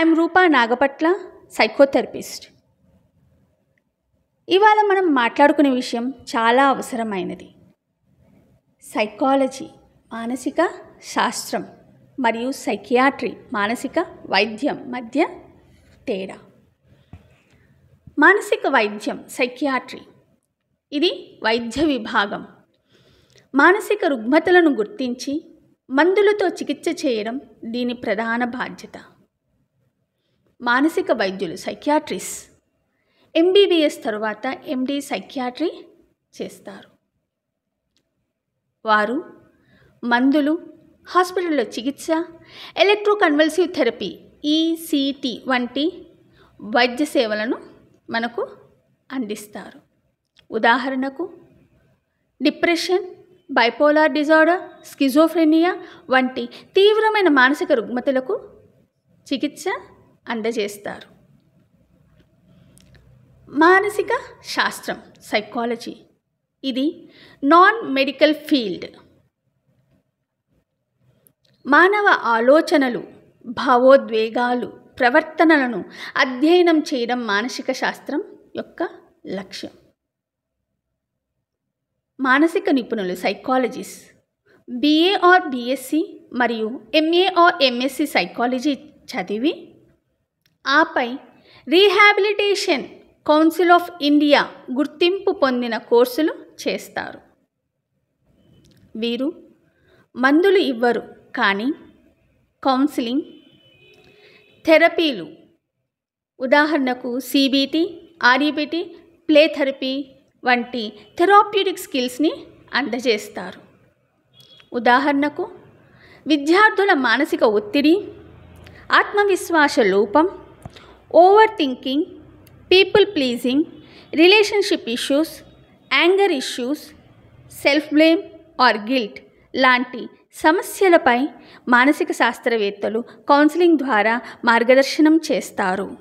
I'm Roopa Nagapatla, psychotherapist. ఇవాళ మనం మాట్లాడుకునే విషయం చాలా అవసరమైనది. సైకాలజీ మానసిక శాస్త్రం మరియు సైకియాట్రీ మానసిక వైద్యం మధ్య తేడా. మానసిక వైద్యం సైకియాట్రీ ఇది వైద్య విభాగం. మానసిక రుగ్మతలను గుర్తించి మందులతో చికిత్స చేయడం దీని ప్రధాన బాధ్యత. మానసిక వైద్యులు సైకియాట్రిస్ట్ MBBS తరువాత MD సైకియాట్రీ చేస్తారు. వారు మందులు, హాస్పిటల్లో చికిత్స, ఎలక్ట్రోకన్వల్సివ్ థెరపీ ECT వంటి వైద్య సేవలను మనకు అందిస్తారు. ఉదాహరణకు డిప్రెషన్, బైపోలార్ డిజార్డర్, స్కిజోఫ్రెనియా వంటి తీవ్రమైన మానసిక రుగ్మతలకు చికిత్స అందజేస్తారు. మానసిక శాస్త్రం సైకాలజీ ఇది నాన్ మెడికల్ ఫీల్డ్. మానవ ఆలోచనలు, భావోద్వేగాలు, ప్రవర్తనలను అధ్యయనం చేయడం మానసిక శాస్త్రం యొక్క లక్ష్యం. మానసిక నిపుణులు సైకాలజిస్ట్ BA or BSc మరియు MA or MSc సైకాలజీ చదివి ఆపై రీహాబిలిటేషన్ కౌన్సిల్ ఆఫ్ ఇండియా గుర్తింపు పొందిన కోర్సులు చేస్తారు. వీరు మందులు ఇవ్వరు, కానీ కౌన్సిలింగ్, థెరపీలు ఉదాహరణకు CBT, REBT, ప్లే థెరపీ వంటి థెరప్యూటిక్ స్కిల్స్ని అందజేస్తారు. ఉదాహరణకు విద్యార్థుల మానసిక ఒత్తిడి, ఆత్మవిశ్వాస లోపం, over thinking, people pleasing, relationship issues, anger issues, self blame or guilt లాంటి సమస్యలపై మానసిక శాస్త్రవేత్తలు కౌన్సిలింగ్ ద్వారా మార్గదర్శనం చేస్తారు.